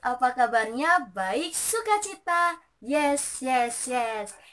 apa kabarnya? Baik, sukacita? Yes.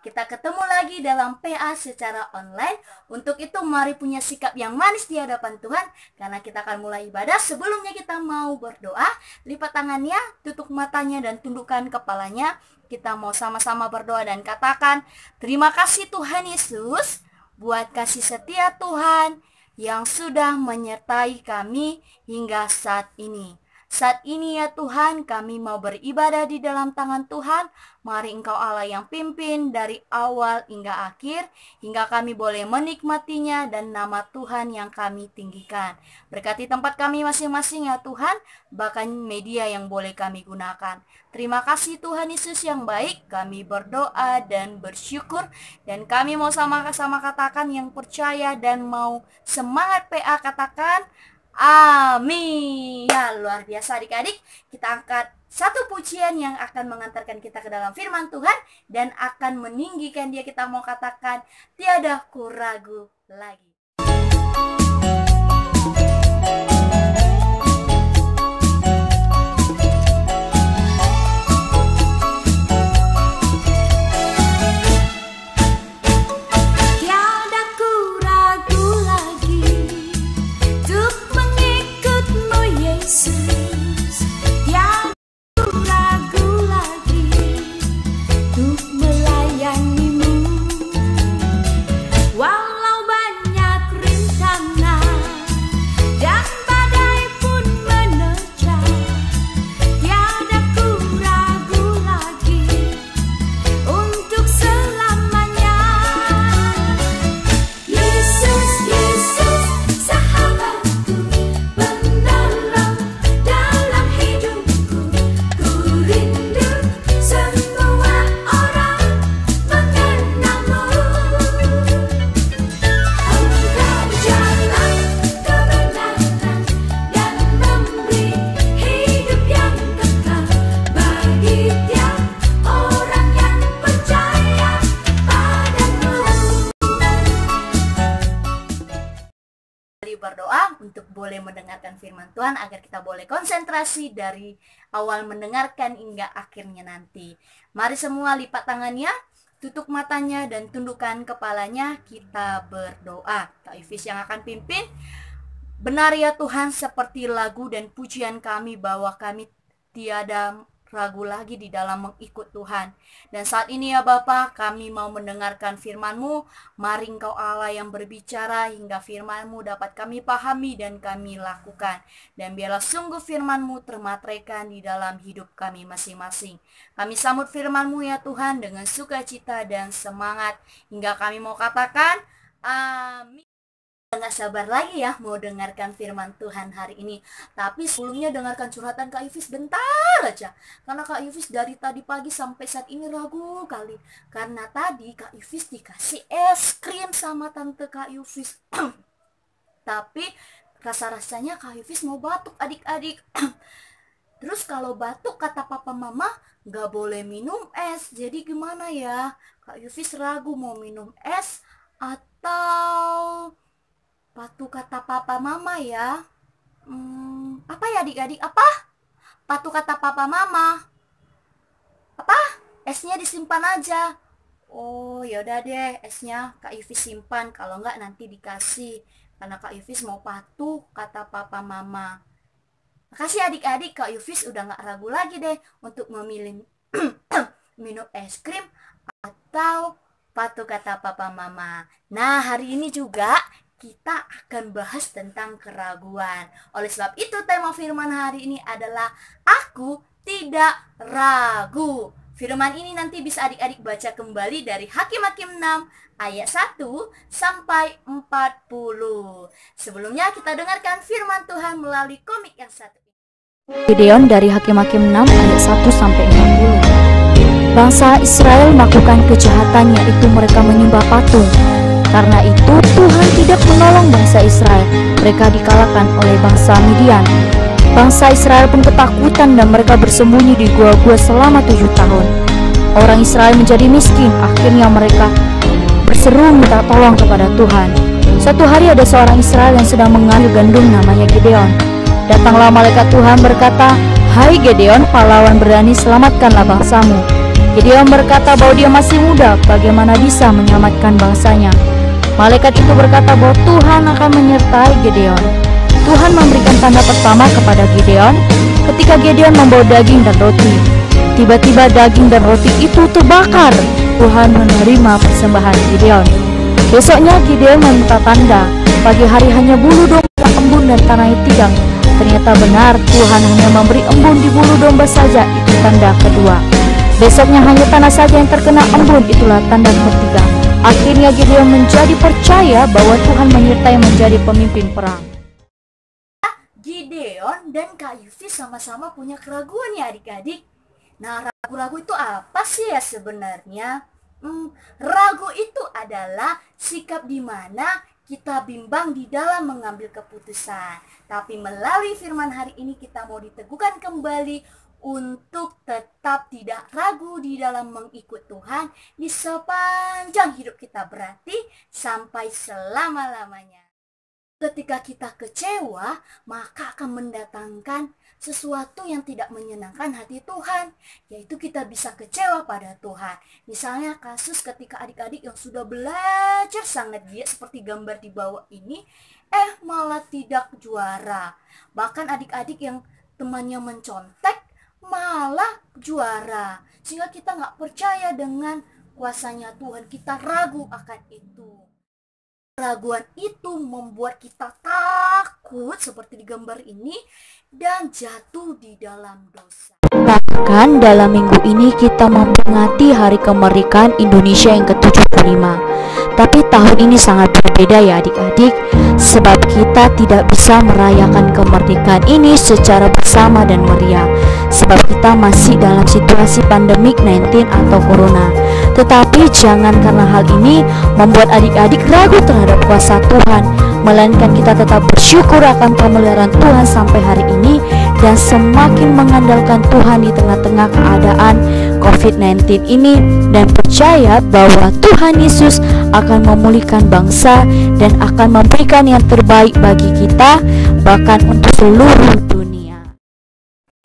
Kita ketemu lagi dalam PA secara online. Untuk itu mari punya sikap yang manis di hadapan Tuhan, karena kita akan mulai ibadah. Sebelumnya kita mau berdoa. Lipat tangannya, tutup matanya dan tundukkan kepalanya. Kita mau sama-sama berdoa dan katakan, terima kasih Tuhan Yesus buat kasih setia Tuhan yang sudah menyertai kami hingga saat ini. Saat ini ya Tuhan, kami mau beribadah di dalam tangan Tuhan. Mari Engkau Allah yang pimpin dari awal hingga akhir, hingga kami boleh menikmatinya dan nama Tuhan yang kami tinggikan. Berkati tempat kami masing-masing ya Tuhan, bahkan media yang boleh kami gunakan. Terima kasih Tuhan Yesus yang baik, kami berdoa dan bersyukur. Dan kami mau sama-sama katakan yang percaya dan mau semangat PA katakan, amin. Ya, luar biasa adik-adik. Kita angkat satu pujian yang akan mengantarkan kita ke dalam firman Tuhan dan akan meninggikan dia. Kita mau katakan, tiada ku ragu lagi. Berdoa untuk boleh mendengarkan firman Tuhan agar kita boleh konsentrasi dari awal mendengarkan hingga akhirnya nanti. Mari semua lipat tangannya, tutup matanya dan tundukkan kepalanya. Kita berdoa. Kak Yufis yang akan pimpin. Benar ya Tuhan, seperti lagu dan pujian kami bahwa kami tiada ragu lagi di dalam mengikut Tuhan. Dan saat ini ya Bapa, kami mau mendengarkan firman-Mu. Mari Engkau Allah yang berbicara hingga firman-Mu dapat kami pahami dan kami lakukan. Dan biarlah sungguh firman-Mu termateraikan di dalam hidup kami masing-masing. Kami sambut firman-Mu ya Tuhan dengan sukacita dan semangat. Hingga kami mau katakan, amin. Nggak sabar lagi ya mau dengarkan firman Tuhan hari ini. Tapi sebelumnya dengarkan curhatan Kak Yufis bentar aja. Karena Kak Yufis dari tadi pagi sampai saat ini ragu kali. Karena tadi Kak Yufis dikasih es krim sama tante Kak Yufis. Tapi rasa-rasanya Kak Yufis mau batuk adik-adik. Terus kalau batuk kata papa mama nggak boleh minum es. Jadi gimana ya? Kak Yufis ragu mau minum es atau patuh kata papa mama ya. Apa ya adik-adik? Apa? Patuh kata papa mama. Apa? Esnya disimpan aja. Oh yaudah deh, esnya Kak Yufis simpan. Kalau enggak nanti dikasih. Karena Kak Yufis mau patuh kata papa mama. Makasih adik-adik, Kak Yufis udah gak ragu lagi deh untuk memilih minum es krim atau patuh kata papa mama. Nah hari ini juga kita akan bahas tentang keraguan. Oleh sebab itu tema firman hari ini adalah Aku Tidak Ragu. Firman ini nanti bisa adik-adik baca kembali dari Hakim-Hakim 6 ayat 1 sampai 40. Sebelumnya kita dengarkan firman Tuhan melalui komik yang satu. Gideon dari Hakim-Hakim 6 ayat 1 sampai 40. Bangsa Israel melakukan kejahatan, yaitu mereka menyembah patung. Karena itu Tuhan tidak menolong bangsa Israel. Mereka dikalahkan oleh bangsa Midian. Bangsa Israel pun ketakutan dan mereka bersembunyi di gua-gua selama 7 tahun. Orang Israel menjadi miskin. Akhirnya mereka berseru minta tolong kepada Tuhan. Suatu hari ada seorang Israel yang sedang mengambil gandum namanya Gideon. Datanglah malaikat Tuhan berkata, "Hai Gideon, pahlawan berani, selamatkanlah bangsamu." Gideon berkata bahwa dia masih muda, bagaimana bisa menyelamatkan bangsanya. Malaikat itu berkata bahwa Tuhan akan menyertai Gideon. Tuhan memberikan tanda pertama kepada Gideon ketika Gideon membawa daging dan roti. Tiba-tiba daging dan roti itu terbakar. Tuhan menerima persembahan Gideon. Besoknya Gideon meminta tanda. Pagi hari hanya bulu domba, embun dan tanah tidang. Ternyata benar, Tuhan hanya memberi embun di bulu domba saja. Itu tanda kedua. Besoknya hanya tanah saja yang terkena embun. Itulah tanda ketiga. Akhirnya Gideon menjadi percaya bahwa Tuhan menyertai menjadi pemimpin perang. Gideon dan Kak Yufi sama-sama punya keraguan ya adik-adik. Nah, ragu-ragu itu apa sih ya sebenarnya? Ragu itu adalah sikap di mana kita bimbang di dalam mengambil keputusan. Tapi melalui firman hari ini kita mau diteguhkan kembali untuk tetap tidak ragu di dalam mengikut Tuhan di sepanjang hidup kita, berarti sampai selama-lamanya. Ketika kita kecewa, maka akan mendatangkan sesuatu yang tidak menyenangkan hati Tuhan, yaitu kita bisa kecewa pada Tuhan. Misalnya kasus ketika adik-adik yang sudah belajar sangat giat seperti gambar di bawah ini, malah tidak juara. Bahkan adik-adik yang temannya mencontek malah juara. Sehingga kita nggak percaya dengan kuasanya Tuhan, kita ragu akan itu. Keraguan itu membuat kita takut seperti di gambar ini dan jatuh di dalam dosa. Bahkan dalam minggu ini kita memperingati Hari Kemerdekaan Indonesia yang ke-75. Tapi tahun ini sangat berbeda ya adik-adik, sebab kita tidak bisa merayakan kemerdekaan ini secara bersama dan meriah, sebab kita masih dalam situasi pandemik 19 atau corona. Tetapi jangan karena hal ini membuat adik-adik ragu terhadap kuasa Tuhan, melainkan kita tetap bersyukur akan pemeliharaan Tuhan sampai hari ini dan semakin mengandalkan Tuhan di tengah-tengah keadaan COVID-19 ini, dan percaya bahwa Tuhan Yesus akan memulihkan bangsa dan akan memberikan yang terbaik bagi kita, bahkan untuk seluruh dunia.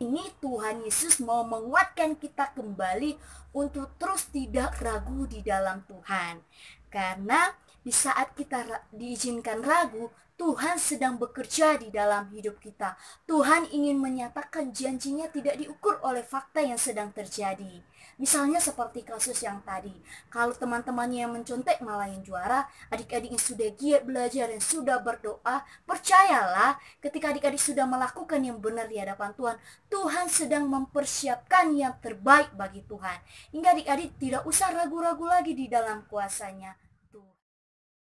Ini Tuhan Yesus mau menguatkan kita kembali untuk terus tidak ragu di dalam Tuhan. Karena di saat kita diizinkan ragu, Tuhan sedang bekerja di dalam hidup kita. Tuhan ingin menyatakan janjinya tidak diukur oleh fakta yang sedang terjadi. Misalnya seperti kasus yang tadi, kalau teman-temannya yang mencontek malah yang juara, adik-adik yang sudah giat belajar dan sudah berdoa, percayalah ketika adik-adik sudah melakukan yang benar di hadapan Tuhan, Tuhan sedang mempersiapkan yang terbaik bagi Tuhan. Hingga adik-adik tidak usah ragu-ragu lagi di dalam kuasanya.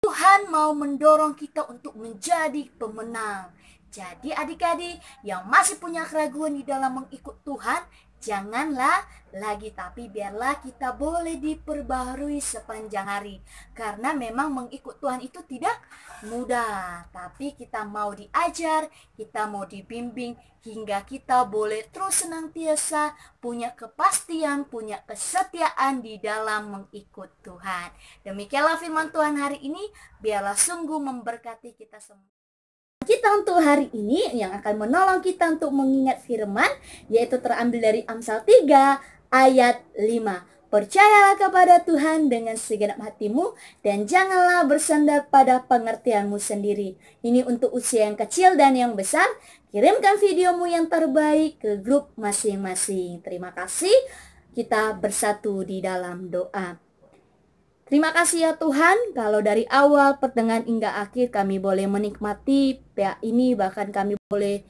Tuhan mau mendorong kita untuk menjadi pemenang. Jadi adik-adik yang masih punya keraguan di dalam mengikut Tuhan, janganlah lagi, tapi biarlah kita boleh diperbaharui sepanjang hari. Karena memang mengikut Tuhan itu tidak mudah, tapi kita mau diajar, kita mau dibimbing, hingga kita boleh terus senantiasa punya kepastian, punya kesetiaan di dalam mengikut Tuhan. Demikianlah firman Tuhan hari ini, biarlah sungguh memberkati kita semua. Kita untuk hari ini yang akan menolong kita untuk mengingat firman, yaitu terambil dari Amsal 3 ayat 5. Percayalah kepada Tuhan dengan segenap hatimu dan janganlah bersandar pada pengertianmu sendiri. Ini untuk usia yang kecil dan yang besar. Kirimkan videomu yang terbaik ke grup masing-masing. Terima kasih. Kita bersatu di dalam doa. Terima kasih ya Tuhan, kalau dari awal pertengahan hingga akhir kami boleh menikmati PA ini, bahkan kami boleh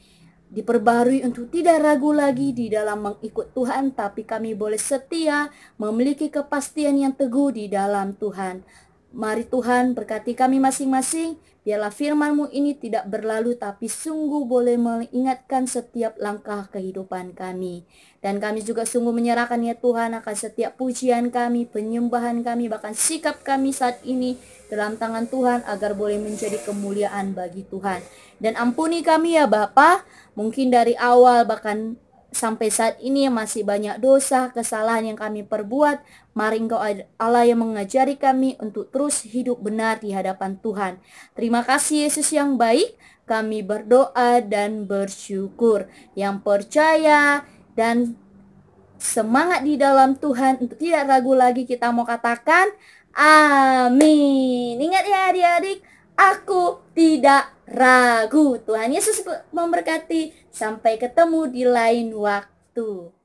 diperbarui untuk tidak ragu lagi di dalam mengikut Tuhan, tapi kami boleh setia, memiliki kepastian yang teguh di dalam Tuhan. Mari Tuhan berkati kami masing-masing, biarlah firman-Mu ini tidak berlalu, tapi sungguh boleh mengingatkan setiap langkah kehidupan kami. Dan kami juga sungguh menyerahkan ya Tuhan akan setiap pujian kami, penyembahan kami, bahkan sikap kami saat ini dalam tangan Tuhan, agar boleh menjadi kemuliaan bagi Tuhan. Dan ampuni kami ya Bapa, mungkin dari awal bahkan sampai saat ini masih banyak dosa, kesalahan yang kami perbuat. Mari Engkau Allah yang mengajari kami untuk terus hidup benar di hadapan Tuhan. Terima kasih Yesus yang baik. kami berdoa dan bersyukur. Yang percaya dan semangat di dalam Tuhan, untuk tidak ragu lagi kita mau katakan amin. Ingat ya adik-adik, aku tidak ragu. Tuhan Yesus memberkati. Sampai ketemu di lain waktu.